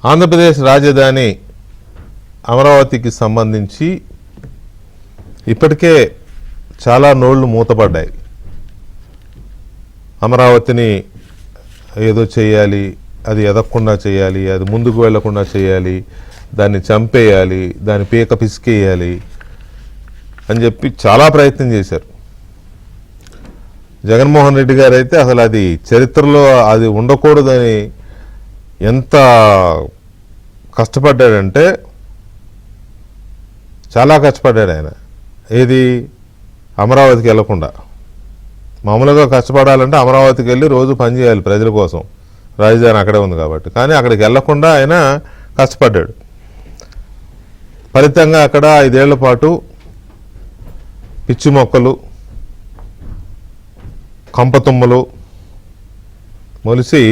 ఆంధ్రప్రదేశ్ రాజధాని అమరావతికి సంబంధించి ఇప్పటికే చాలా నోళ్లు మూతపడ్డాయి. అమరావతిని ఏదో చేయాలి, అది ఎదగకుండా చేయాలి, అది ముందుకు వెళ్లకుండా చేయాలి, దాన్ని చంపేయాలి, దాన్ని పీక పిసికేయాలి అని చెప్పి చాలా ప్రయత్నం చేశారు. జగన్మోహన్ రెడ్డి గారు అయితే అసలు అది చరిత్రలో అది ఉండకూడదని ఎంత కష్టపడ్డాడంటే చాలా కష్టపడ్డాడు ఆయన. ఏది అమరావతికి వెళ్లకుండా. మామూలుగా కష్టపడాలంటే అమరావతికి వెళ్ళి రోజు పనిచేయాలి ప్రజల కోసం, రాజధాని అక్కడే ఉంది కాబట్టి. కానీ అక్కడికి వెళ్లకుండా ఆయన కష్టపడ్డాడు. ఫలితంగా అక్కడ 5 ఏళ్ల పాటు పిచ్చి మొక్కలు, కంపతుమ్మలు మొలిసి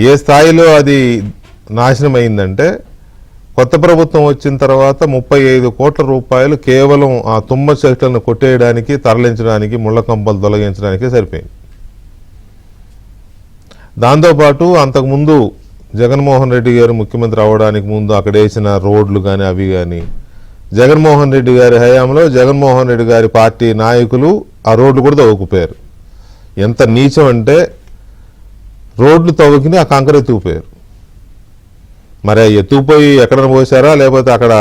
ఏ స్థాయిలో అది నాశనం అయిందంటే, కొత్త ప్రభుత్వం వచ్చిన తర్వాత 35 కోట్ల రూపాయలు కేవలం ఆ తుమ్మ చెట్లను కొట్టేయడానికి, తరలించడానికి, ముళ్ళ కంపలు తొలగించడానికే సరిపోయింది. దాంతోపాటు అంతకుముందు జగన్మోహన్ రెడ్డి గారు ముఖ్యమంత్రి అవ్వడానికి ముందు అక్కడ వేసిన రోడ్లు కానీ అవి కానీ, జగన్మోహన్ రెడ్డి గారి హయాంలో జగన్మోహన్ రెడ్డి గారి పార్టీ నాయకులు ఆ రోడ్లు కూడా తవ్వుకుపోయారు. ఎంత నీచం అంటే రోడ్లు తవ్వుకుని ఆ కంకర ఎత్తుకుపోయారు. మరి ఎత్తుకుపోయి ఎక్కడైనా పోసారా, లేకపోతే అక్కడ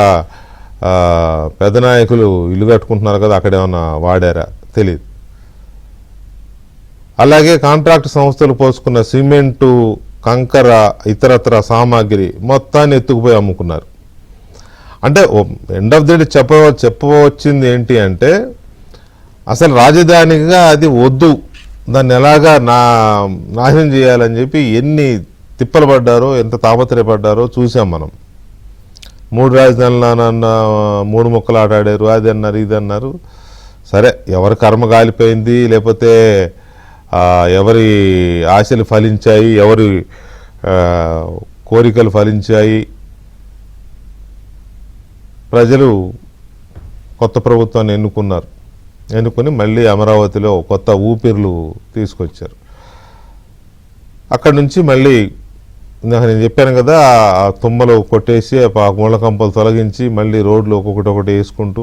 పెద్ద నాయకులు ఇల్లు కట్టుకుంటున్నారు కదా అక్కడ ఏమన్నా వాడారా తెలియదు. అలాగే కాంట్రాక్ట్ సంస్థలు పోసుకున్న సిమెంటు, కంకర, ఇతరత్ర సామాగ్రి మొత్తాన్ని ఎత్తుకుపోయి అమ్ముకున్నారు. అంటే ఎండ్ ఆఫ్ ది డే చెప్పవచ్చింది ఏంటి అంటే, అసలు రాజధానిగా అది వద్దు, దాన్ని ఎలాగా నాశనం చేయాలని చెప్పి ఎన్ని తిప్పలు పడ్డారో, ఎంత తాపత్రయపడ్డారో చూసాం మనం. 3 రాజధానులన్న 3 ముక్కలు ఆడారు, అది అన్నారు, ఇది అన్నారు. సరే, ఎవరి కర్మ కాలిపోయింది, లేకపోతే ఎవరి ఆశలు ఫలించాయి, ఎవరి కోరికలు ఫలించాయి. ప్రజలు కొత్త ప్రభుత్వాన్ని ఎన్నుకుని మళ్ళీ అమరావతిలో కొత్త ఊపిర్లు తీసుకొచ్చారు. అక్కడి నుంచి మళ్ళీ నేను చెప్పాను కదా, ఆ తుమ్మలు కొట్టేసి ఆ ముళ్ళ కంపలు తొలగించి మళ్ళీ రోడ్లు ఒక్కొక్కటి వేసుకుంటూ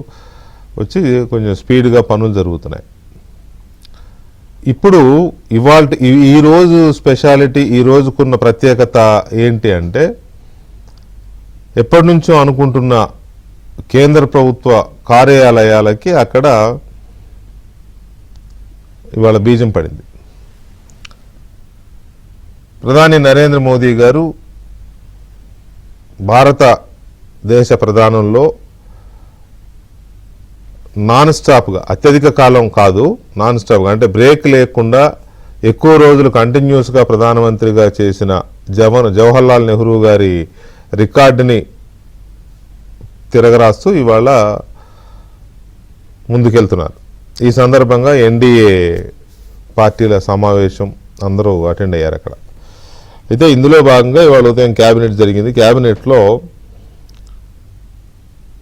వచ్చి కొంచెం స్పీడ్గా పనులు జరుగుతున్నాయి. ఇప్పుడు ఈరోజు స్పెషాలిటీ, ఈ రోజుకున్న ప్రత్యేకత ఏంటి అంటే, ఎప్పటి నుంచో అనుకుంటున్న కేంద్ర ప్రభుత్వ కార్యాలయాలకి అక్కడ ఇవాళ బీజం పడింది. ప్రధాని నరేంద్ర మోదీ గారు భారతదేశ ప్రధానంలో నాన్ స్టాప్గా, అత్యధిక కాలం కాదు, నాన్ స్టాప్గా అంటే బ్రేక్ లేకుండా ఎక్కువ రోజులు కంటిన్యూస్గా ప్రధానమంత్రిగా చేసిన జవహర్లాల్ నెహ్రూ గారి రికార్డుని తిరగరాస్తూ ఇవాళ ముందుకెళ్తున్నారు. ఈ సందర్భంగా ఎన్డీఏ పార్టీల సమావేశం అందరూ అటెండ్ అయ్యారు అక్కడ. అయితే ఇందులో భాగంగా ఇవాళ ఉదయం క్యాబినెట్ జరిగింది. క్యాబినెట్లో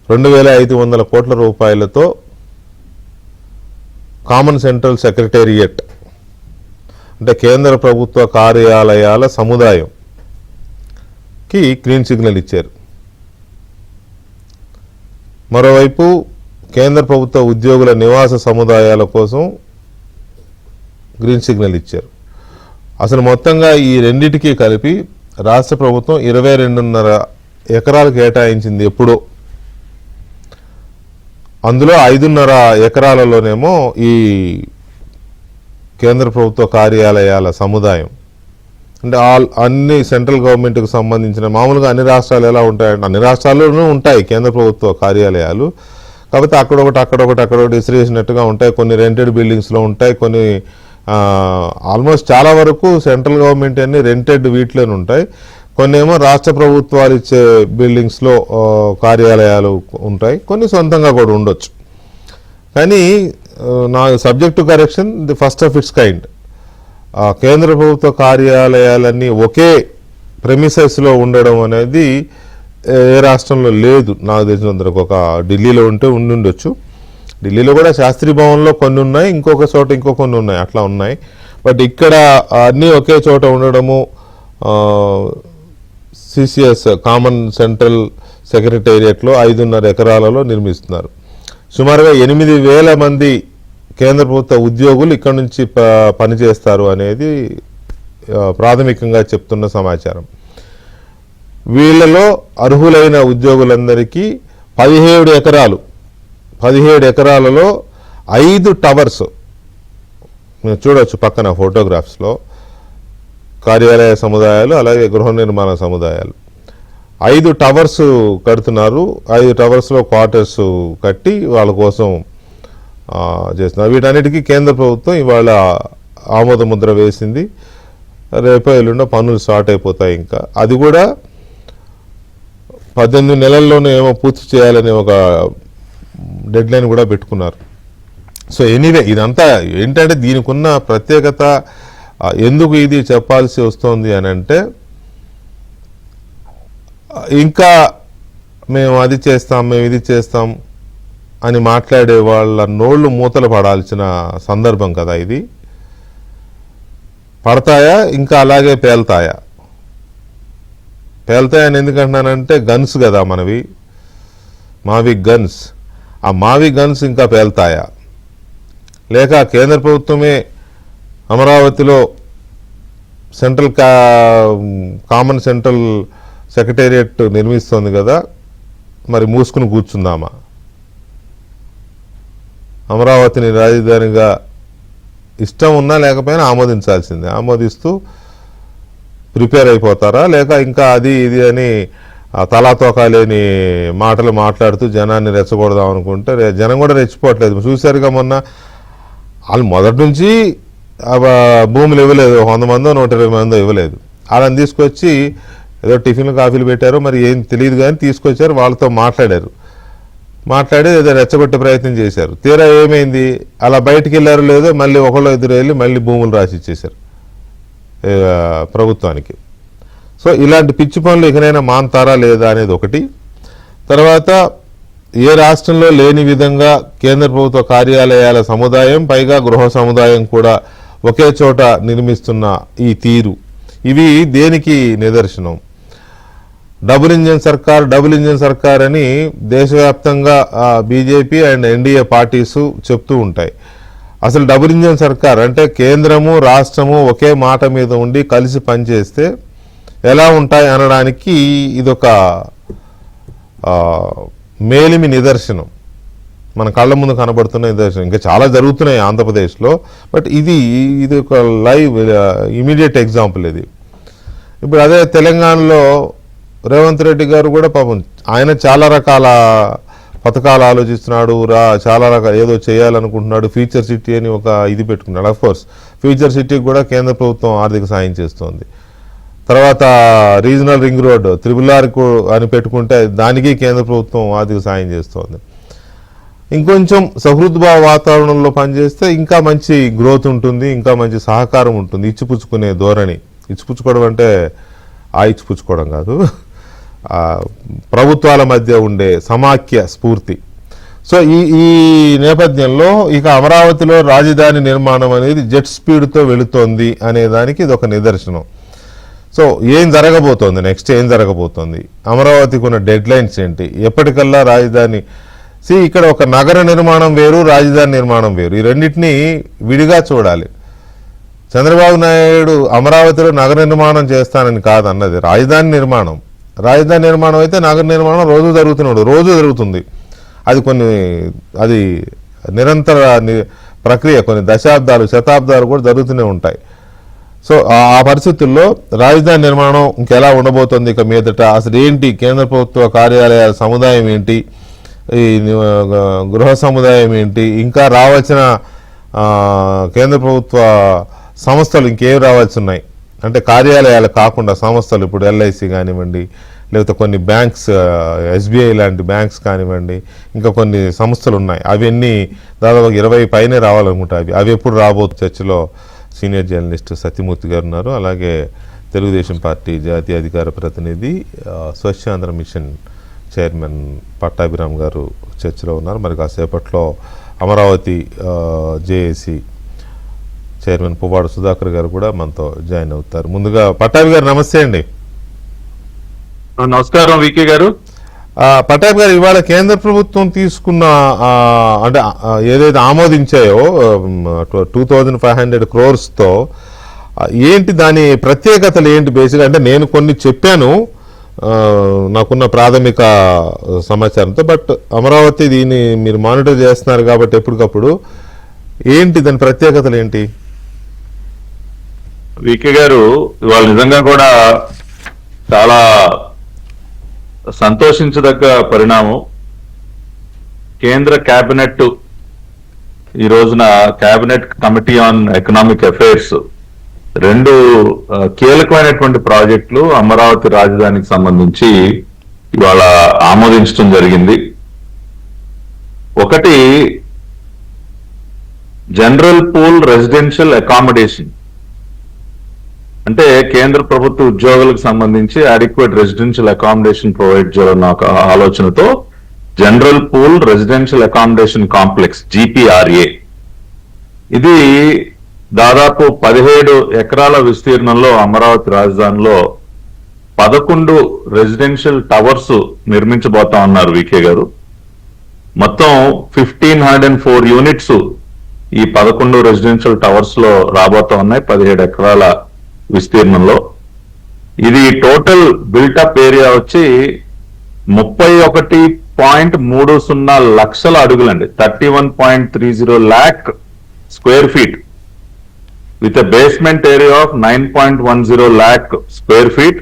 2500 కోట్ల రూపాయలతో కామన్ సెంట్రల్ సెక్రటేరియట్ అంటే కేంద్ర ప్రభుత్వ కార్యాలయాల సముదాయంకి గ్రీన్ సిగ్నల్ ఇచ్చారు. మరోవైపు కేంద్ర ప్రభుత్వ ఉద్యోగుల నివాస సముదాయాల కోసం గ్రీన్ సిగ్నల్ ఇచ్చారు. అసలు మొత్తంగా ఈ రెండింటికి కలిపి రాష్ట్ర ప్రభుత్వం 22.5 ఎకరాలు కేటాయించింది ఎప్పుడో. అందులో 5.5 ఎకరాలలోనేమో ఈ కేంద్ర ప్రభుత్వ కార్యాలయాల సముదాయం అంటే అన్ని సెంట్రల్ గవర్నమెంట్కి సంబంధించిన, మామూలుగా అన్ని రాష్ట్రాలు ఎలా ఉంటాయంటే అన్ని రాష్ట్రాల్లోనూ ఉంటాయి కేంద్ర ప్రభుత్వ కార్యాలయాలు. కాకపోతే అక్కడొకటి విసిరేసినట్టుగా ఉంటాయి. కొన్ని రెంటెడ్ బిల్డింగ్స్లో ఉంటాయి, కొన్ని ఆల్మోస్ట్ చాలా వరకు సెంట్రల్ గవర్నమెంట్ అన్ని రెంటెడ్ వీటిలోనే ఉంటాయి. కొన్ని ఏమో రాష్ట్ర ప్రభుత్వాలు ఇచ్చే బిల్డింగ్స్లో కార్యాలయాలు ఉంటాయి, కొన్ని సొంతంగా కూడా ఉండొచ్చు. కానీ నా subject to correction, the first of it's kind. కేంద్ర ప్రభుత్వ కార్యాలయాలన్నీ ఒకే ప్రెమిసెస్లో ఉండడం అనేది ఏ రాష్ట్రంలో లేదు నాకు తెలిసినందుకు. ఒక ఢిల్లీలో ఉండుండొచ్చు, ఢిల్లీలో కూడా శాస్త్రీ భవన్లో కొన్ని ఉన్నాయి, ఇంకొక చోట ఇంకో కొన్ని ఉన్నాయి, అట్లా ఉన్నాయి. బట్ ఇక్కడ అన్నీ ఒకే చోట ఉండడము, సిసిఎస్ కామన్ సెంట్రల్ సెక్రటేరియట్లో 5.5 ఎకరాలలో నిర్మిస్తున్నారు. సుమారుగా 8,000 మంది కేంద్ర ప్రభుత్వ ఉద్యోగులు ఇక్కడ నుంచి పనిచేస్తారు అనేది ప్రాథమికంగా చెప్తున్న సమాచారం. వీళ్ళలో అర్హులైన ఉద్యోగులందరికీ 17 ఎకరాలలో 5 టవర్స్ మీరు చూడవచ్చు పక్కన ఫోటోగ్రాఫ్స్లో, కార్యాలయ సముదాయాలు అలాగే గృహ నిర్మాణ సముదాయాలు 5 టవర్స్ కడుతున్నారు. 5 టవర్స్లో క్వార్టర్స్ కట్టి వాళ్ళ కోసం చేస్తున్నారు. వీటన్నిటికీ కేంద్ర ప్రభుత్వం ఇవాళ ఆమోద ముద్ర వేసింది. రేపో ఎల్లుండో పనులు స్టార్ట్ అయిపోతాయి. ఇంకా అది కూడా 18 నెలల్లోనే ఏమో పూర్తి చేయాలని ఒక డెడ్ లైన్ కూడా పెట్టుకున్నారు. సో ఎనీవే ఇదంతా ఏంటంటే దీనికి ఉన్న ప్రత్యేకత ఎందుకు ఇది చెప్పాల్సి వస్తుంది అని అంటే, ఇంకా మేము అది చేస్తాం మేము ఇది చేస్తాం అని మాట్లాడే వాళ్ళ నోళ్ళు మూతలు పడాల్సిన సందర్భం కదా ఇది. పడతాయా ఇంకా అలాగే పేల్తాయా? పేల్తాయని ఎందుకంటున్నానంటే గన్స్ కదా మనవి, మావి గన్స్. ఆ మావి గన్స్ ఇంకా పేల్తాయా? లేక కేంద్ర ప్రభుత్వమే అమరావతిలో సెంట్రల్ కామన్ సెంట్రల్ సెక్రటేరియట్ నిర్మిస్తోంది కదా, మరి మూసుకుని కూర్చుందామా? అమరావతిని రాజధానిగా ఇష్టం ఉన్నా లేకపోయినా ఆమోదించాల్సిందే. ఆమోదిస్తూ ప్రిపేర్ అయిపోతారా? లేక ఇంకా అది ఇది అని తలాతోకా లేని మాటలు మాట్లాడుతూ జనాన్ని రెచ్చగొడదాం అనుకుంటే జనం కూడా రెచ్చిపోవట్లేదు. చూశారుగా మొన్న వాళ్ళు మొదటి నుంచి భూములు ఇవ్వలేదు, 100 మందో 120 మందో ఇవ్వలేదు. వాళ్ళని తీసుకొచ్చి ఏదో టిఫిన్లు కాఫీలు పెట్టారో మరి ఏం తెలియదు కానీ తీసుకొచ్చారు, వాళ్ళతో మాట్లాడి ఏదో రెచ్చగొట్టే ప్రయత్నం చేశారు. తీరా ఏమైంది? అలా బయటికి వెళ్ళారో లేదో మళ్ళీ ఒకళ్ళు ఇద్దరు వెళ్ళి మళ్ళీ భూములు రాసి ఇచ్చేశారు ప్రభుత్వానికి. సో ఇలాంటి పిచ్చి పనులు ఇకనైనా మాన్తారా లేదా అనేది ఒకటి. తర్వాత ఏ రాష్ట్రంలో లేని విధంగా కేంద్ర ప్రభుత్వ కార్యాలయాల సముదాయం పైగా గృహ సముదాయం కూడా ఒకే చోట నిర్మిస్తున్న ఈ తీరు, ఇవి దేనికి నిదర్శనం? డబుల్ ఇంజన్ సర్కార్ అని దేశవ్యాప్తంగా బీజేపీ అండ్ ఎన్డీఏ పార్టీస్ చెప్తూ ఉంటాయి. అసలు డబుల్ ఇంజన్ సర్కార్ అంటే కేంద్రము రాష్ట్రము ఒకే మాట మీద ఉండి కలిసి పనిచేస్తే ఎలా ఉంటాయి అనడానికి ఇదొక మేలిమి నిదర్శనం, మన కళ్ళ ముందు కనబడుతున్న నిదర్శనం. ఇంకా చాలా జరుగుతున్నాయి ఆంధ్రప్రదేశ్లో, బట్ ఇది ఒక లైవ్ ఇమీడియట్ ఎగ్జాంపుల్ ఇది. ఇప్పుడు అదే తెలంగాణలో రేవంత్ రెడ్డి గారు కూడా పాపం ఆయన చాలా రకాల పథకాలు ఆలోచిస్తున్నాడు, చాలా రకాల ఏదో చేయాలనుకుంటున్నాడు. ఫ్యూచర్ సిటీ అని ఒక ఇది పెట్టుకున్నాడు. అఫ్కోర్స్ ఫ్యూచర్ సిటీకి కూడా కేంద్ర ప్రభుత్వం ఆర్థిక సాయం చేస్తోంది. తర్వాత రీజనల్ రింగ్ రోడ్ RRR అని పెట్టుకుంటే దానికి కేంద్ర ప్రభుత్వం ఆర్థిక సాయం చేస్తోంది. ఇంకొంచెం సహృద్భావ వాతావరణంలో పనిచేస్తే ఇంకా మంచి గ్రోత్ ఉంటుంది, ఇంకా మంచి సహకారం ఉంటుంది. ఇచ్చిపుచ్చుకునే ధోరణి, ఇచ్చిపుచ్చుకోవడం అంటే ఇచ్చిపుచ్చుకోవడం కాదు, ప్రభుత్వాల మధ్య ఉండే సమాఖ్య స్ఫూర్తి. సో ఈ నేపథ్యంలో ఇక అమరావతిలో రాజధాని నిర్మాణం అనేది జెట్ స్పీడ్తో వెళుతోంది అనే దానికి ఇది ఒక నిదర్శనం. సో ఏం జరగబోతోంది, నెక్స్ట్ ఏం జరగబోతోంది, అమరావతికి ఉన్న డెడ్ లైన్స్ ఏంటి, ఎప్పటికల్లా రాజధాని ఇక్కడ ఒక నగర నిర్మాణం వేరు, రాజధాని నిర్మాణం వేరు. ఈ రెండింటినీ విడిగా చూడాలి. చంద్రబాబు నాయుడు అమరావతిలో నగర నిర్మాణం చేస్తానని కాదన్నది, రాజధాని నిర్మాణం అయితే నగర నిర్మాణం రోజు జరుగుతుంది. అది నిరంతర ప్రక్రియ, కొన్ని దశాబ్దాలు శతాబ్దాలు కూడా జరుగుతూనే ఉంటాయి. సో ఆ పరిస్థితుల్లో రాజధాని నిర్మాణం ఇంకెలా ఉండబోతోంది ఇక మీదట, అసలు ఏంటి కేంద్ర ప్రభుత్వ కార్యాలయాల సముదాయం ఏంటి, ఈ గృహ సముదాయం ఏంటి, ఇంకా రావాల్సిన కేంద్ర ప్రభుత్వ సంస్థలు ఇంకేం రావాల్సి ఉన్నాయి అంటే కార్యాలయాలు కాకుండా సంస్థలు, ఇప్పుడు LIC కానివ్వండి, లేకపోతే కొన్ని బ్యాంక్స్ SBI లాంటి బ్యాంక్స్ కానివ్వండి, ఇంకా కొన్ని సంస్థలు ఉన్నాయి. అవన్నీ దాదాపు 20 పైనే రావాలనుకుంటా. అవి ఎప్పుడు రాబోతు చర్చలో సీనియర్ జర్నలిస్ట్ సత్యమూర్తి గారు ఉన్నారు. అలాగే తెలుగుదేశం పార్టీ జాతీయ అధికార ప్రతినిధి స్వచ్ఛాంధ్ర మిషన్ చైర్మన్ పట్టాభిరామ్ గారు చర్చలో ఉన్నారు. మరి కాసేపట్లో అమరావతి జేఏసీ చైర్మన్ పువ్వాడ సుధాకర్ గారు కూడా మనతో జాయిన్ అవుతారు. ముందుగా పట్టాభి గారు నమస్తే అండి. నమస్కారం వికే గారు. పటాబ్ గారు, ఇవాళ కేంద్ర ప్రభుత్వం తీసుకున్న అంటే ఏదైతే ఆమోదించాయో 2500 crores-తో ఏంటి దాని ప్రత్యేకతలు ఏంటి? బేసిక్గా అంటే నేను కొన్ని చెప్పాను నాకున్న ప్రాథమిక సమాచారంతో, బట్ అమరావతి దీన్ని మీరు మానిటర్ చేస్తున్నారు కాబట్టి ఎప్పటికప్పుడు ఏంటి దాని ప్రత్యేకతలు ఏంటి? వికే గారు, ఇవాళ నిజంగా కూడా చాలా సంతోషించదగ్గ పరిణామం. కేంద్ర కేబినెట్ ఈ రోజున cabinet committee on economic affairs రెండు కీలకమైనటువంటి ప్రాజెక్టులు అమరావతి రాజధానికి సంబంధించి ఇవాళ ఆమోదించడం జరిగింది. ఒకటి జనరల్ పూల్ రెసిడెన్షియల్ అకామిడేషన్, అంటే కేంద్ర ప్రభుత్వ ఉద్యోగులకు సంబంధించి అడిక్వేట్ రెసిడెన్షియల్ అకామిడేషన్ ప్రొవైడ్ చేయాలన్న ఒక ఆలోచనతో general pool residential accommodation complex GPRA, ఇది దాదాపు 17 ఎకరాల విస్తీర్ణంలో అమరావతి రాజధానిలో 11 రెసిడెన్షియల్ టవర్స్ నిర్మించబోతా ఉన్నారు వికే గారు. మొత్తం 1504 యూనిట్స్ ఈ 11 రెసిడెన్షియల్ టవర్స్ లో రాబోతా ఉన్నాయి 17 ఎకరాల విస్తీర్ణంలో. ఇది టోటల్ బిల్టప్ ఏరియా వచ్చి 31.30 లక్షల అడుగులండి, 31.30 lakh square feet with a basement area of 9.10 lakh square feet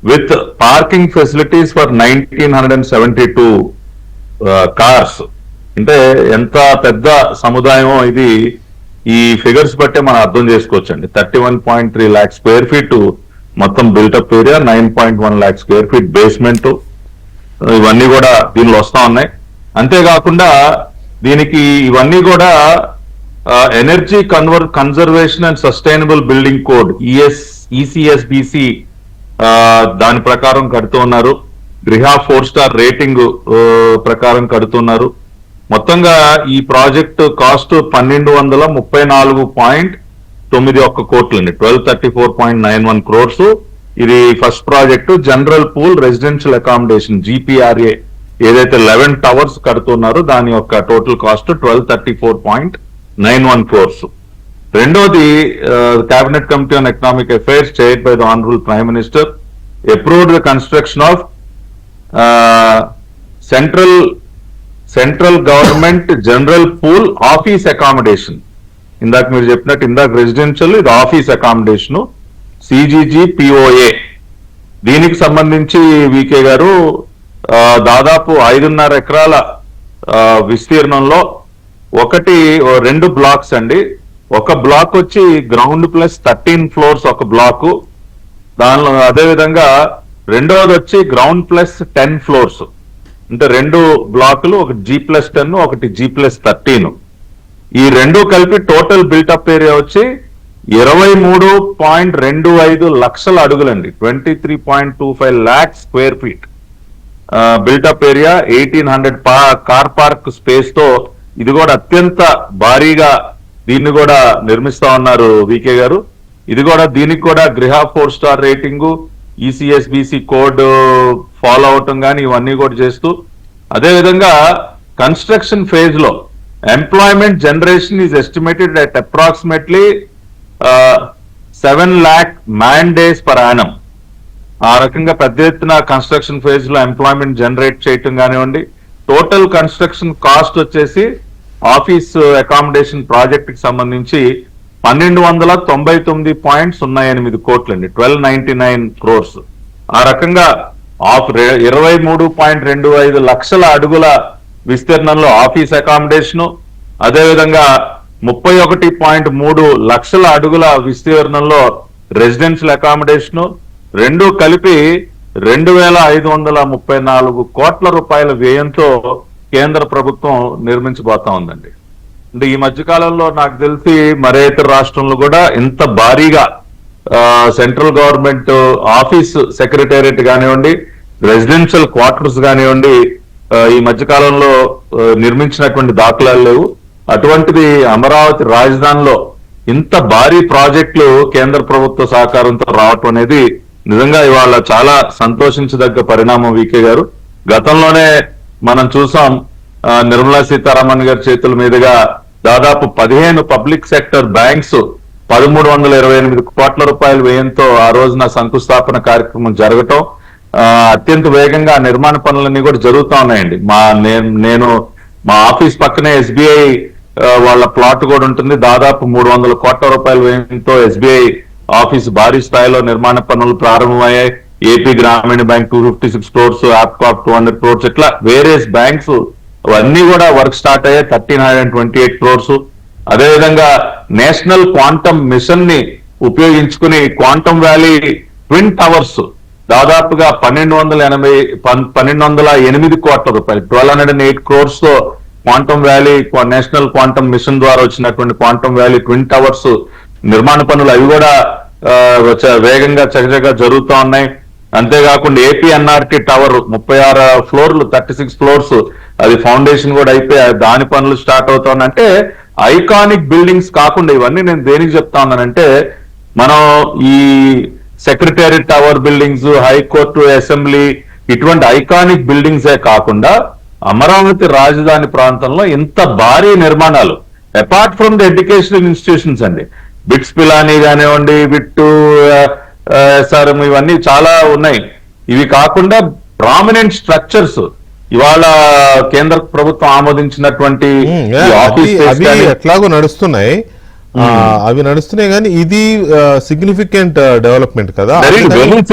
with parking facilities for 1972 cars. అంటే ఎంత పెద్ద సముదాయమో ఇది ఈ ఫిగర్స్ బట్టే మనం అర్థం చేసుకోవచ్చండి. 31.3 lakh square feet మొత్తం built-up area, 9.1 lakh square feet basement, ఇవన్నీ కూడా దీనిలో వస్తా ఉన్నాయి. అంతేకాకుండా దీనికి ఇవన్నీ కూడా energy conservation and sustainable building code ECSBC దాని ప్రకారం కడుతూ ఉన్నారు. గృహ 4 స్టార్ రేటింగ్ ప్రకారం కడుతున్నారు. మొత్తంగా ఈ ప్రాజెక్టు కాస్ట్ 1234.91 కోట్లండి, 1234.91 crores. ఇది first project general pool residential accommodation GPRA ఏదైతే 11 టవర్స్ కడుతున్నారో దాని యొక్క టోటల్ కాస్ట్ 1234.91 crores. రెండోది cabinet committee on economic affairs chaired by the honourable prime minister approved the construction of central government general pool office accommodation. ఇందాక మీరు చెప్పినట్టు ఇందాక residential, ఇది office accommodation CGGPOA. దీనికి సంబంధించి వికే గారు దాదాపు 5.5 ఎకరాల విస్తీర్ణంలో 2 బ్లాక్స్ అండి. ఒక బ్లాక్ వచ్చి గ్రౌండ్ ప్లస్ 13 floors ఒక బ్లాకు, దానిలో అదేవిధంగా రెండవది వచ్చి గ్రౌండ్ ప్లస్ 10 floors, అంటే 2 బ్లాకులు, ఒకటి G+10 ఒకటి G+13. ఈ రెండు కలిపి టోటల్ బిల్టప్ ఏరియా వచ్చి 23.25 లక్షల అడుగులండి, 23.25 lakh square feet built-up area, 1800 car park space తో ఇది కూడా అత్యంత భారీగా దీన్ని కూడా నిర్మిస్తా ఉన్నారు వికే గారు. ఇది కూడా దీనికి కూడా గృహ 4 star rating, ECSBC code follow అవటం కానీ ఇవన్నీ కూడా చేస్తూ, అదేవిధంగా కన్స్ట్రక్షన్ ఫేజ్ లో employment generation is estimated at approximately 7 lakh man days per annum. ఆ రకంగా పెద్ద ఎత్తున కన్స్ట్రక్షన్ ఫేజ్ లో ఎంప్లాయ్మెంట్ జనరేట్ చేయటం కానివ్వండి. టోటల్ కన్స్ట్రక్షన్ కాస్ట్ వచ్చేసి ఆఫీస్ అకామిడేషన్ ప్రాజెక్ట్ కి సంబంధించి 1299.08 కోట్లండి, 1299 crores. ఆ రకంగా 23.25 లక్షల అడుగుల విస్తీర్ణంలో ఆఫీస్ అకామిడేషను, అదేవిధంగా 31.3 లక్షల అడుగుల విస్తీర్ణంలో రెసిడెన్షియల్ అకామిడేషను, రెండు కలిపి 2534 కోట్ల రూపాయల వ్యయంతో కేంద్ర ప్రభుత్వం నిర్మించబోతా ఉందండి. అంటే ఈ మధ్యకాలంలో నాకు తెలిసి మరే ఇతర రాష్ట్రంలో కూడా ఇంత భారీగా సెంట్రల్ గవర్నమెంట్ ఆఫీస్ సెక్రటేరియట్ కానివ్వండి, రెసిడెన్షియల్ క్వార్టర్స్ కానివ్వండి ఈ మధ్యకాలంలో నిర్మించినటువంటి దాఖలాలు లేవు. అటువంటిది అమరావతి రాజధానిలో ఇంత భారీ ప్రాజెక్టులు కేంద్ర ప్రభుత్వ సహకారంతో రావటం అనేది నిజంగా ఇవాళ చాలా సంతోషించదగ్గ పరిణామం వికే గారు. గతంలోనే మనం చూసాం నిర్మలా సీతారామన్ గారి చేతుల మీదుగా దాదాపు 15 పబ్లిక్ సెక్టర్ బ్యాంక్స్ 1328 కోట్ల రూపాయల వ్యయంతో ఆ రోజున శంకుస్థాపన కార్యక్రమం జరగటం, అత్యంత వేగంగా నిర్మాణ పనులన్నీ కూడా జరుగుతా ఉన్నాయండి. నేను మా ఆఫీస్ పక్కనే ఎస్బీఐ వాళ్ళ ప్లాట్ కూడా ఉంటుంది. దాదాపు 300 కోట్ల రూపాయల వ్యయంతో ఎస్బీఐ ఆఫీస్ భారీ స్థాయిలో నిర్మాణ పనులు ప్రారంభమయ్యాయి. ఏపీ గ్రామీణ బ్యాంక్ 256 క్రోర్స్, ఆప్కాప్ 200 క్రోర్స్, ఇట్లా వేరియస్ బ్యాంక్స్ అవన్నీ కూడా వర్క్ స్టార్ట్ అయ్యాయి. 1328 క్రోర్స్. అదేవిధంగా నేషనల్ క్వాంటమ్ మిషన్ ని ఉపయోగించుకుని క్వాంటమ్ వ్యాలీ ట్విన్ టవర్స్ దాదాపుగా 1208 కోట్ల రూపాయలు 1208 క్రోర్స్ తో quantum valley national quantum mission ద్వారా వచ్చినటువంటి క్వాంటమ్ వ్యాలీ ట్విన్ టవర్స్ నిర్మాణ పనులు అవి కూడా వేగంగా చకచగా జరుగుతూ ఉన్నాయి. అంతేకాకుండా ఏపీఎన్ఆర్టీ టవర్ 36 ఫ్లోర్లు 36 ఫ్లోర్స్ అది ఫౌండేషన్ కూడా అయిపోయి దాని పనులు స్టార్ట్ అవుతా ఉన్నాయి. అంటే ఐకానిక్ బిల్డింగ్స్ కాకుండా ఇవన్నీ నేను దేనికి చెప్తా ఉన్నానంటే, మనం ఈ secretariat tower buildings, high court, assembly ఇటువంటి ఐకానిక్ బిల్డింగ్సే కాకుండా అమరావతి రాజధాని ప్రాంతంలో ఇంత భారీ నిర్మాణాలు apart from the educational institutions అండి, బిట్స్ పిలానీ కానివ్వండి, బిట్టు ఎస్ఆర్ఎం ఇవన్నీ చాలా ఉన్నాయి. ఇవి కాకుండా ప్రామినెంట్ స్ట్రక్చర్స్ ఇవాళ కేంద్ర ప్రభుత్వం ఆమోదించినటువంటి అవి ఎట్లాగో నడుస్తున్నాయి, అవి నడుస్తున్నాయి. కానీ ఇది సిగ్నిఫికెంట్ డెవలప్మెంట్ కదా, వెరీ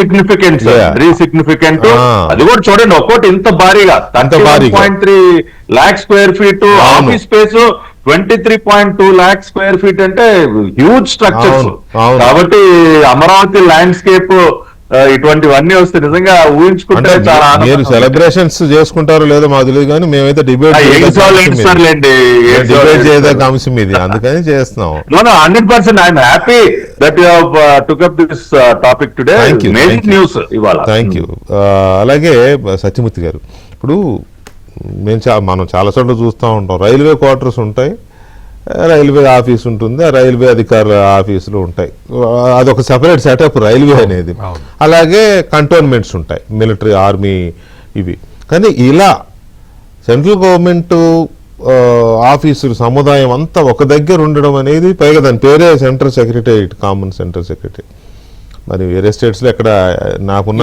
సిగ్నిఫికెంట్, వెరీ సిగ్నిఫికెంట్. అది కూడా చూడండి, ఒక్కోటి ఇంత భారీగా 33.3 lakh square feet office space, 23.2 lakh square feet అంటే హ్యూజ్ స్ట్రక్చర్స్. కాబట్టి అమరావతి ల్యాండ్స్కేప్ ఇటువంటివన్నీ వస్తే నిజంగా ఊహించుకుంటే చాలా మీరు సెలబ్రేషన్స్ చేసుకుంటారో లేదో మాకు తెలియదు, కానీ మేమైతే డిబేట్ చేయదగ్గ అంశం ఇది, అందుకని చేస్తున్నాం. 100% I'm happy that you have took up this topic today. Magic news ఇవాళ. Thank you. అలాగే సత్యమూర్తి గారు, ఇప్పుడు మనం చాలా చోట్ల చూస్తూ ఉంటాం, రైల్వే క్వార్టర్స్ ఉంటాయి, రైల్వే ఆఫీస్ ఉంటుంది, ఆ రైల్వే అధికారుల ఆఫీసులు ఉంటాయి, అదొక సెపరేట్ సెటప్ రైల్వే అనేది. అలాగే కంటోన్మెంట్స్ ఉంటాయి, మిలిటరీ, ఆర్మీ ఇవి. కానీ ఇలా సెంట్రల్ గవర్నమెంట్ ఆఫీసులు సముదాయం అంతా ఒక దగ్గర ఉండడం అనేది, పైగా దాని పేరే central secretariat, common central secretary. మరి వేరే స్టేట్స్ లో ఎక్కడ నాకున్న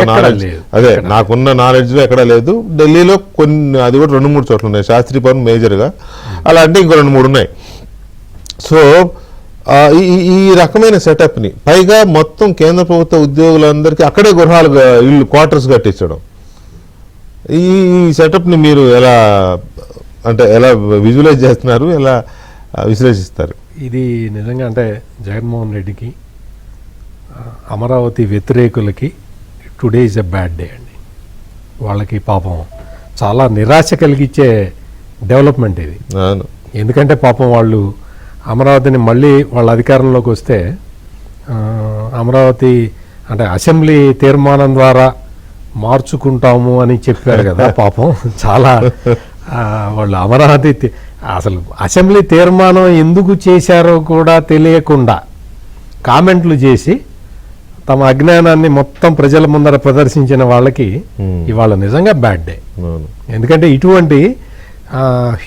నాలెడ్జ్ లో ఎక్కడ లేదు. ఢిల్లీలో కొన్ని, అది కూడా 2-3 చోట్ల ఉన్నాయి, శాస్త్రీ భవన్ మేజర్ గా, అలా అంటే ఇంకో 2-3 ఉన్నాయి. సో ఈ రకమైన సెటప్ ని, పైగా మొత్తం కేంద్ర ప్రభుత్వ ఉద్యోగులందరికీ అక్కడే గృహాలు, ఇల్లు, క్వార్టర్స్ కట్టించడం, ఈ సెటప్ ని మీరు ఎలా విజువలైజ్ చేస్తున్నారు, ఎలా విశ్లేషిస్తారు? ఇది నిజంగా అంటే జగన్మోహన్ రెడ్డికి, అమరావతి వ్యతిరేకులకి today is a bad day అండి. వాళ్ళకి పాపం చాలా నిరాశ కలిగించే డెవలప్మెంట్ ఇది. ఎందుకంటే పాపం వాళ్ళు అమరావతిని మళ్ళీ వాళ్ళ అధికారంలోకి వస్తే, అమరావతి అంటే అసెంబ్లీ తీర్మానం ద్వారా మార్చుకుంటాము అని చెప్పారు కదా. పాపం చాలా వాళ్ళు అమరావతి అసలు అసెంబ్లీ తీర్మానం ఎందుకు చేశారో కూడా తెలియకుండా కామెంట్లు చేసి తమ అజ్ఞానాన్ని మొత్తం ప్రజల ముందర ప్రదర్శించిన వాళ్ళకి ఇవాళ నిజంగా బ్యాడ్ డే. ఎందుకంటే ఇటువంటి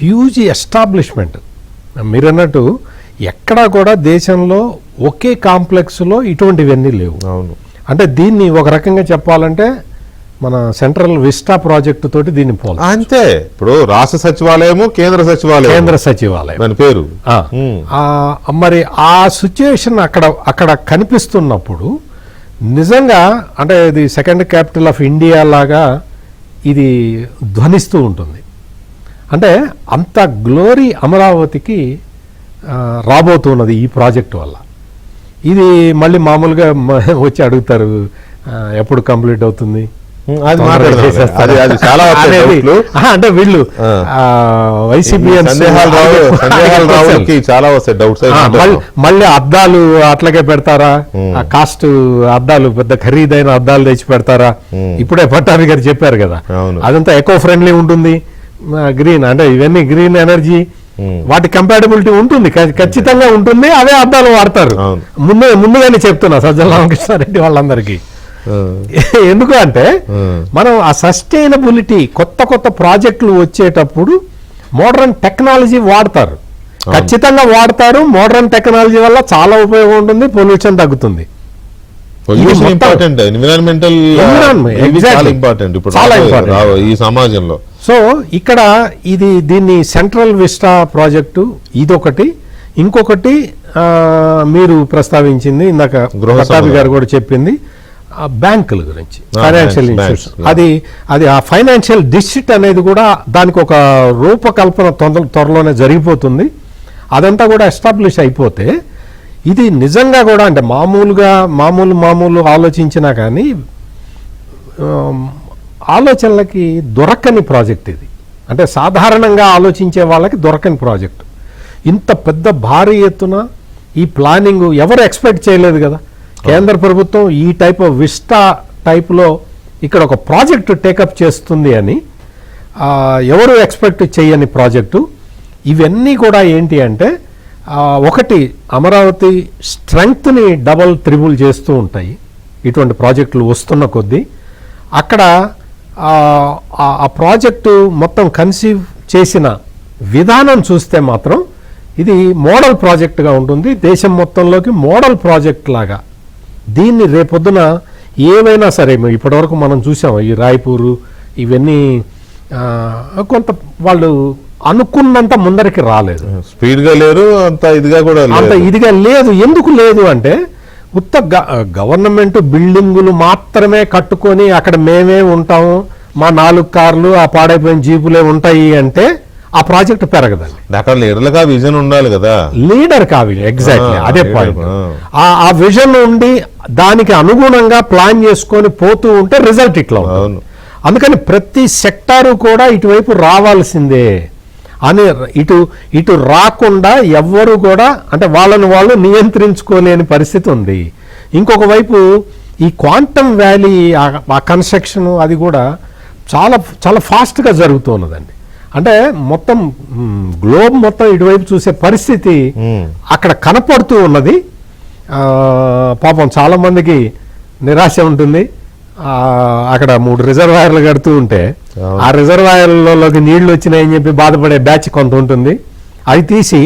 హ్యూజ్ ఎస్టాబ్లిష్మెంట్, మీరన్నట్టు ఎక్కడా కూడా దేశంలో ఒకే కాంప్లెక్స్లో ఇటువంటివన్నీ లేవు. అంటే దీన్ని ఒక రకంగా చెప్పాలంటే మన సెంట్రల్ విస్టా ప్రాజెక్టు తోటి దీన్ని పోలి అంతే. ఇప్పుడు రాష్ట్ర సచివాలయము, కేంద్ర సచివాలయం దాని పేరు. మరి ఆ సిచ్యుయేషన్ అక్కడ కనిపిస్తున్నప్పుడు నిజంగా అంటే ఇది సెకండ్ క్యాపిటల్ ఆఫ్ ఇండియా లాగా ఇది ధ్వనిస్తూ ఉంటుంది. అంటే అంత గ్లోరీ అమరావతికి రాబోతున్నది ఈ ప్రాజెక్టు వల్ల. ఇది మళ్ళీ మామూలుగా వచ్చి అడుగుతారు ఎప్పుడు కంప్లీట్ అవుతుంది, అంటే వీళ్ళు వైసీపీ చాలా వస్తాయి డౌట్స్. మళ్ళీ అద్దాలు అట్లాగే పెడతారా, ఆ కాస్ట్ అద్దాలు పెద్ద ఖరీదైన అద్దాలు తెచ్చి పెడతారా? ఇప్పుడే పట్టాభి గారు చెప్పారు కదా, అదంతా ఎకో ఫ్రెండ్లీ ఉంటుంది, గ్రీన్ అంటే ఇవన్నీ గ్రీన్ ఎనర్జీ, వాటి కంపాటబిలిటీ ఉంటుంది, ఖచ్చితంగా ఉంటుంది. అవే అద్దాలు వాడతారు. ముందుగానే చెప్తున్నా సజ్జల రామకృష్ణారెడ్డి వాళ్ళందరికీ. ఎందుకు అంటే మనం ఆ సస్టైనబిలిటీ కొత్త ప్రాజెక్టులు వచ్చేటప్పుడు మోడర్న్ టెక్నాలజీ వాడతారు, ఖచ్చితంగా వాడతారు. మోడర్న్ టెక్నాలజీ వల్ల చాలా ఉపయోగం ఉంటుంది, పొల్యూషన్ తగ్గుతుంది. పొల్యూషన్ ఇంపార్టెంట్, ఎన్విరాన్మెంటల్ చాలా ఇంపార్టెంట్ ఇప్పుడు ఈ సమాజంలో. సో ఇక్కడ దీన్ని సెంట్రల్ విస్టా ప్రాజెక్టు ఇదొకటి. ఇంకొకటి మీరు ప్రస్తావించింది ఇందాక ప్రతాప్ గారు కూడా చెప్పింది బ్యాంకుల గురించి, ఫైనాన్షియల్ ఇన్స్టిట్యూషన్. అది ఆ ఫైనాన్షియల్ డిస్ట్రిక్ట్ అనేది కూడా దానికి ఒక రూపకల్పన త్వరలోనే జరిగిపోతుంది. అదంతా కూడా ఎస్టాబ్లిష్ అయిపోతే ఇది నిజంగా కూడా అంటే మామూలు ఆలోచించినా కానీ ఆలోచనలకి దొరకని ప్రాజెక్ట్ ఇది. అంటే సాధారణంగా ఆలోచించే వాళ్ళకి దొరకని ప్రాజెక్ట్. ఇంత పెద్ద భారీ ఎత్తున ఈ ప్లానింగ్ ఎవరు ఎక్స్పెక్ట్ చేయలేదు కదా. కేంద్ర ప్రభుత్వం ఈ టైప్ ఆఫ్ విస్టా టైప్లో ఇక్కడ ఒక ప్రాజెక్టు టేకప్ చేస్తుంది అని ఎవరు ఎక్స్పెక్ట్ చేయని ప్రాజెక్టు. ఇవన్నీ కూడా ఏంటి అంటే ఒకటి అమరావతి స్ట్రెంగ్త్ని డబల్ త్రిబుల్ చేస్తూ ఉంటాయి ఇటువంటి ప్రాజెక్టులు వస్తున్న కొద్దీ. అక్కడ ఆ ప్రాజెక్టు మొత్తం కన్సీవ్ చేసిన విధానం చూస్తే మాత్రం ఇది మోడల్ ప్రాజెక్టుగా ఉంటుంది, దేశం మొత్తంలోకి మోడల్ ప్రాజెక్ట్ లాగా. దీన్ని రేపొద్దున ఏమైనా సరే ఇప్పటివరకు మనం చూసాం ఈ రాయ్పూరు ఇవన్నీ కొంత వాళ్ళు అనుకున్నంత ముందరికి రాలేదు, స్పీడ్గా లేరు, అంత ఇదిగా లేదు. ఎందుకు లేదు అంటే గవర్నమెంట్ బిల్డింగులు మాత్రమే కట్టుకొని అక్కడ మేమే ఉంటాము, మా 4 కార్లు ఆ పాడైపోయిన జీపులే ఉంటాయి అంటే ఆ ప్రాజెక్ట్ పెరగదండి. అక్కడ లీడర్గా విజన్ ఉండాలి కదా. లీడర్ కావాలి, ఎగ్జాక్ట్లీ అదే పాయింట్. ఆ విజన్ ఉండి దానికి అనుగుణంగా ప్లాన్ చేసుకొని పోతూ ఉంటే రిజల్ట్ ఇట్లా ఉంటుంది. అందుకని ప్రతి సెక్టారు కూడా ఇటువైపు రావాల్సిందే అని ఇటు రాకుండా ఎవ్వరు కూడా అంటే వాళ్ళని వాళ్ళు నియంత్రించుకోలేని పరిస్థితి ఉంది. ఇంకొక వైపు ఈ క్వాంటమ్ వ్యాలీ ఆ కన్స్ట్రక్షన్ అది కూడా చాలా చాలా ఫాస్ట్గా జరుగుతున్నదండి. అంటే మొత్తం గ్లోబ్ మొత్తం ఇటువైపు చూసే పరిస్థితి అక్కడ కనపడుతూ ఉన్నది. పాపం చాలా మందికి నిరాశ ఉంటుంది. అక్కడ 3 రిజర్వాయర్లు కడుతూ ఉంటే ఆ రిజర్వాయర్లలోకి నీళ్లు వచ్చినాయని చెప్పి బాధపడే బ్యాచ్ కొంత ఉంటుంది. అవి తీసి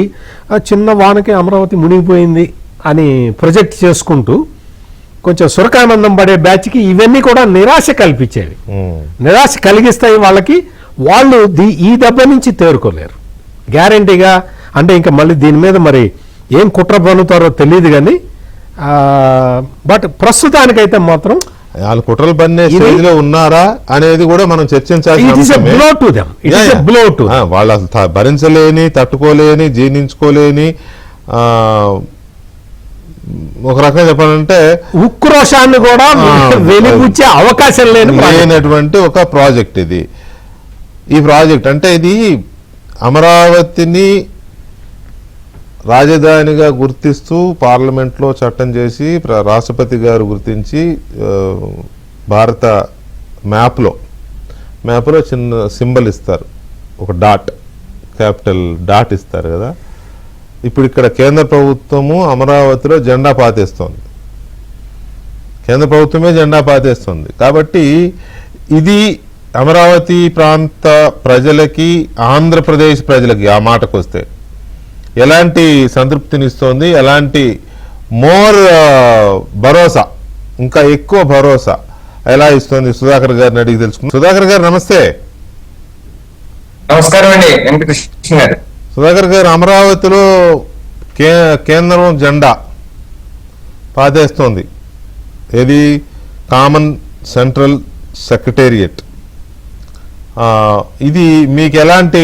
చిన్న వానకి అమరావతి మునిగిపోయింది అని ప్రొజెక్ట్ చేసుకుంటూ కొంచెం సురకానందం పడే బ్యాచ్కి ఇవన్నీ కూడా నిరాశ కల్పించేవి, నిరాశ కలిగిస్తాయి వాళ్ళకి. వాళ్ళు ఈ దెబ్బ నుంచి తేరుకోలేరు గ్యారంటీగా. అంటే ఇంకా మళ్ళీ దీని మీద మరి ఏం కుట్ర పన్నుతారో తెలియదు కానీ బట్ ప్రస్తుతానికైతే మాత్రం వాళ్ళు కుట్రలు పన్నే స్టేజ్ లో ఉన్నారా అనేది కూడా మనం చర్చించాల్సిన వాళ్ళు అసలు భరించలేని, తట్టుకోలేని, జీర్ణించుకోలేని, ఒక రకంగా చెప్పాలంటే ఉక్రోషాన్ని కూడా వెలిబుచ్చే అవకాశం లేనటువంటి ఒక ప్రాజెక్ట్ ఇది. ఈ ప్రాజెక్ట్ అంటే ఇది అమరావతిని రాజధానిగా గుర్తిస్తూ పార్లమెంట్లో చట్టం చేసి రాష్ట్రపతి గారు గుర్తించి భారత మ్యాప్లో చిన్న సింబల్ ఇస్తారు, ఒక క్యాపిటల్ డాట్ ఇస్తారు కదా. ఇప్పుడు ఇక్కడ కేంద్ర ప్రభుత్వము అమరావతిలో జెండా పాతేస్తోంది, కేంద్ర ప్రభుత్వమే జెండా పాతేస్తుంది. కాబట్టి ఇది అమరావతి ప్రాంత ప్రజలకి, ఆంధ్రప్రదేశ్ ప్రజలకి ఆ మాటకు వస్తే ఎలాంటి సంతృప్తినిస్తోంది, ఎలాంటి భరోసా, ఇంకా ఎక్కువ భరోసా ఎలా ఇస్తుంది సుధాకర్ గారిని అడిగి తెలుసుకుందాం. సుధాకర్ గారు నమస్తే. నమస్కారం అండి వెంకటకృష్ణ గారు. సుధాకర్ గారు, అమరావతిలో కేంద్రం జెండా పాతేస్తోంది, ఇది కామన్ సెంట్రల్ సెక్రటేరియట్. ఇది మీకు ఎలాంటి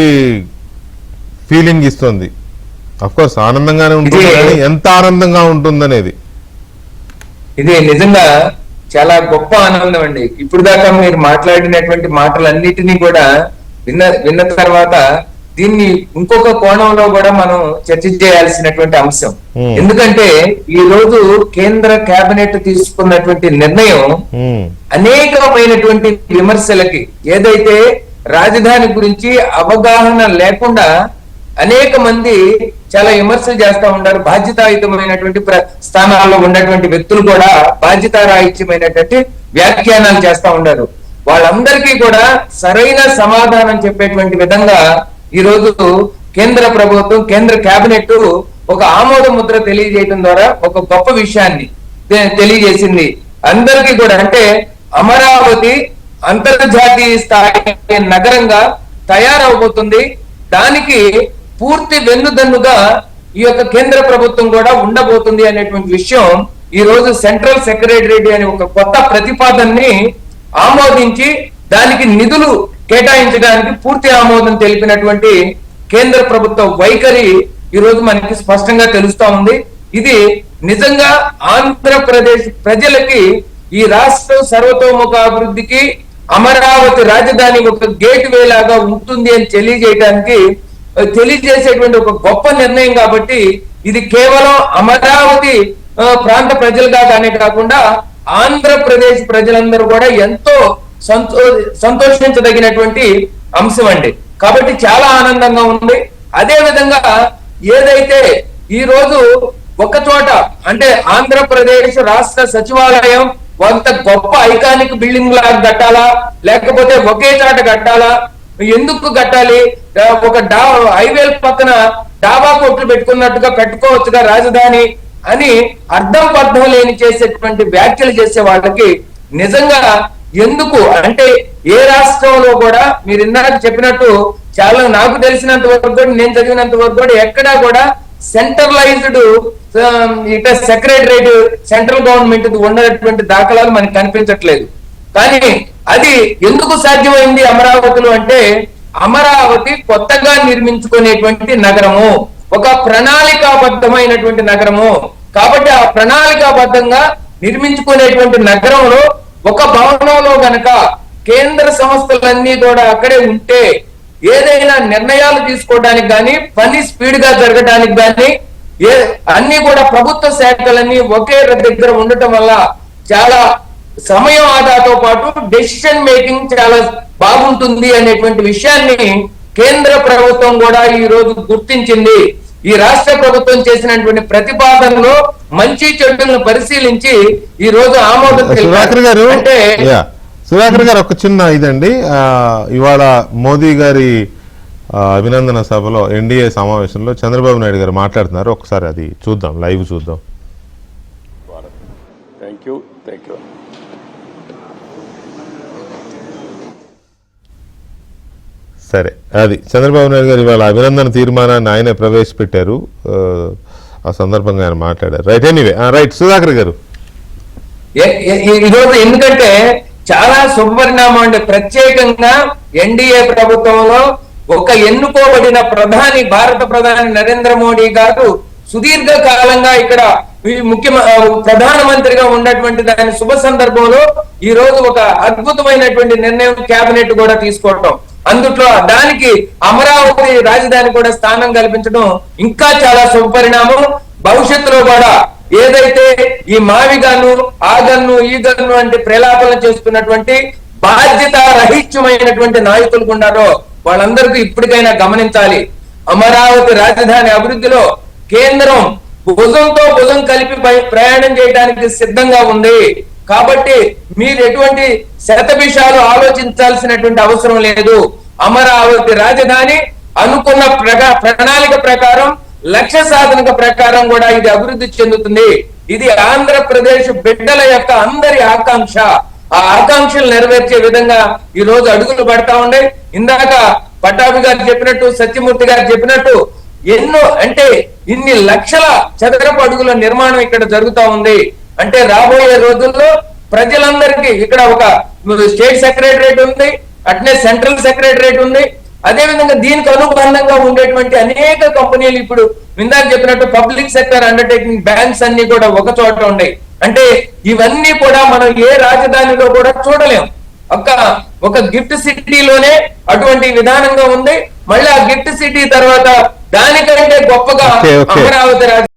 ఫీలింగ్ ఇస్తుంది? అఫ్కోర్స్ ఆనందంగానే ఉంటుంది, కానీ ఎంత ఆనందంగా ఉంటుందనేది. ఇది నిజంగా చాలా గొప్ప ఆనందం అండి. ఇప్పుడు దాకా మీరు మాట్లాడినటువంటి మాటలన్నిటినీ కూడా విన్న తర్వాత దీన్ని ఇంకొక కోణంలో కూడా మనం చర్చించేయాల్సినటువంటి అంశం. ఎందుకంటే ఈ రోజు కేంద్ర కేబినెట్ తీసుకున్నటువంటి నిర్ణయం అనేకమైనటువంటి విమర్శలకి, ఏదైతే రాజధాని గురించి అవగాహన లేకుండా అనేక మంది చాలా విమర్శలు చేస్తా ఉంటారు. బాధ్యతాయుతమైనటువంటి స్థానాల్లో ఉన్నటువంటి వ్యక్తులు కూడా బాధ్యతారాహిత్యమైనటువంటి వ్యాఖ్యానాలు చేస్తా ఉన్నారు. వాళ్ళందరికీ కూడా సరైన సమాధానం చెప్పేటువంటి విధంగా ఈ రోజు కేంద్ర ప్రభుత్వం, కేంద్ర కేబినెట్ ఒక ఆమోద ముద్ర తెలియజేయడం ద్వారా ఒక గొప్ప విషయాన్ని తెలియజేసింది అందరికీ కూడా. అంటే అమరావతి అంతర్జాతీయ స్థాయి నగరంగా తయారవబోతుంది. దానికి పూర్తి వెన్నుదన్నుగా ఈ యొక్క కేంద్ర ప్రభుత్వం కూడా ఉండబోతుంది అనేటువంటి విషయం ఈ రోజు సెంట్రల్ సెక్రటరీ అనే ఒక కొత్త ప్రతిపాదనని ఆమోదించి దానికి నిధులు కేటాయించడానికి పూర్తి ఆమోదం తెలిపినటువంటి కేంద్ర ప్రభుత్వ వైఖరి ఈ రోజు మనకి స్పష్టంగా తెలుస్తా ఉంది. ఇది నిజంగా ఆంధ్రప్రదేశ్ ప్రజలకి ఈ రాష్ట్రం సర్వతోముఖ అభివృద్ధికి అమరావతి రాజధాని ఒక గేట్ వే లాగా ఉంటుంది అని తెలియజేసేటువంటి ఒక గొప్ప నిర్ణయం. కాబట్టి ఇది కేవలం అమరావతి ప్రాంత ప్రజలుగా కానీ కాకుండా ఆంధ్రప్రదేశ్ ప్రజలందరూ కూడా ఎంతో సంతోషించదగినటువంటి అంశం అండి. కాబట్టి చాలా ఆనందంగా ఉంది. అదే విధంగా ఏదైతే ఈ రోజు ఒక చోట అంటే ఆంధ్రప్రదేశ్ రాష్ట్ర సచివాలయం అంత గొప్ప ఐకానిక్ బిల్డింగ్ లాగా కట్టాలా, లేకపోతే ఒకే చోట కట్టాలా, ఎందుకు కట్టాలి, ఒక హైవేల పక్కన డాబా కొట్లు పెట్టుకున్నట్టుగా పెట్టుకోవచ్చుగా రాజధాని అని అర్థం పర్థం లేని చేసేటువంటి వ్యాఖ్యలు చేసే వాళ్ళకి నిజంగా ఎందుకు అంటే ఏ రాష్ట్రంలో కూడా మీరు ఇందాక చెప్పినట్టు చాలా నాకు తెలిసినంత వరకు కూడా, నేను చదివినంత వరకు కూడా ఎక్కడా కూడా సెంట్రలైజ్డ్ ఇక సెక్రటరేట్ సెంట్రల్ గవర్నమెంట్ ఉన్నటువంటి దాఖలాలు మనకు కనిపించట్లేదు. కానీ అది ఎందుకు సాధ్యమైంది అమరావతిలో అంటే అమరావతి కొత్తగా నిర్మించుకునేటువంటి నగరము, ఒక ప్రణాళికాబద్ధమైనటువంటి నగరము. కాబట్టి ఆ ప్రణాళికాబద్ధంగా నిర్మించుకునేటువంటి నగరంలో ఒక భవనంలో గనక కేంద్ర సంస్థలన్నీ కూడా అక్కడే ఉంటే ఏదైనా నిర్ణయాలు తీసుకోవడానికి కానీ పని స్పీడ్ గా జరగడానికి కానీ అన్ని కూడా ప్రభుత్వ శాఖలన్నీ ఒకే దగ్గర ఉండటం వల్ల చాలా సమయం ఆదాతో పాటు డెసిషన్ మేకింగ్ చాలా బాగుంటుంది అనేటువంటి విషయాన్ని కేంద్ర ప్రభుత్వం కూడా ఈ రోజు గుర్తించింది. ఈ రాష్ట్ర ప్రభుత్వం చేసినటువంటి ప్రతిపాదనలో మంచి చెడులను పరిశీలించి ఈ రోజు ఆమోదం సుధాకర్ గారు ఒక చిన్న ఇదండి, ఇవాళ మోదీ గారి అభినందన సభలో ఎన్డీఏ సమావేశంలో చంద్రబాబు నాయుడు గారు మాట్లాడుతున్నారు. ఒకసారి అది చూద్దాం, లైవ్ చూద్దాం. సరే, అది చంద్రబాబు నాయుడు గారు ఇవాళ అభినందన తీర్మానాన్ని ఆయనే ప్రవేశపెట్టారు. ఆ సందర్భంగా ఆయన మాట్లాడారు. రైట్, ఎనీవే రైట్ సుధాకర్ గారు. ఈరోజు ఎందుకంటే చాలా శుభపరిణామం అంటే ప్రత్యేకంగా ఎన్డీఏ ప్రభుత్వంలో ఒక ఎన్నుకోబడిన ప్రధాని, భారత ప్రధాని నరేంద్ర మోడీ గారు సుదీర్ఘ కాలంగా ఇక్కడ ప్రధానమంత్రిగా ఉన్నటువంటి దాని శుభ సందర్భంలో ఈ రోజు ఒక అద్భుతమైనటువంటి నిర్ణయం కేబినెట్ కూడా తీసుకోవటం, అందుట్లో దానికి అమరావతి రాజధాని కూడా స్థానం కల్పించడం ఇంకా చాలా శుభపరిణామం. భవిష్యత్తులో కూడా ఏదైతే ఈ మావిగన్ను, ఆ గన్ను, ఈ గన్ను అంటే ప్రలాపన చేస్తున్నటువంటి బాధ్యత రహిత్యమైనటువంటి నాయకులు ఉన్నారో వాళ్ళందరికీ ఇప్పటికైనా గమనించాలి. అమరావతి రాజధాని అభివృద్ధిలో కేంద్రం భుజంతో భుజం కలిపి ప్రయాణం చేయడానికి సిద్ధంగా ఉంది. కాబట్టి మీరు ఎటువంటి శతభిషాలు ఆలోచించాల్సినటువంటి అవసరం లేదు. అమరావతి రాజధాని అనుకున్న ప్రణాళిక ప్రకారం, లక్ష్య సాధన ప్రకారం కూడా ఇది అభివృద్ధి చెందుతుంది. ఇది ఆంధ్రప్రదేశ్ బిడ్డల యొక్క అందరి ఆకాంక్ష. ఆ ఆకాంక్షలు నెరవేర్చే విధంగా ఈ రోజు అడుగులు పడతా ఉండే. ఇందాక పట్టాభి గారు చెప్పినట్టు, సత్యమూర్తి గారు చెప్పినట్టు ఎన్నో అంటే ఇన్ని లక్షల చదరపు అడుగుల నిర్మాణం ఇక్కడ జరుగుతా ఉంది. అంటే రాబోయే రోజుల్లో ప్రజలందరికీ ఇక్కడ ఒక స్టేట్ సెక్రటరేట్ ఉంది, అట్నే సెంట్రల్ సెక్రటరేట్ ఉంది. అదే విధంగా దీనికి అనుబంధంగా ఉండేటువంటి అనేక కంపెనీలు ఇప్పుడు ఇందాక చెప్పినట్టు పబ్లిక్ సెక్టర్ అండర్టేకింగ్ బ్యాంక్స్ అన్ని కూడా ఒక చోట ఉన్నాయి. అంటే ఇవన్నీ కూడా మనం ఏ రాజధానిలో కూడా చూడలేం. ఒక గిఫ్ట్ సిటీలోనే అటువంటి విధానంగా ఉంది. మళ్ళీ ఆ గిఫ్ట్ సిటీ తర్వాత దానికంటే గొప్పగా అమరావతి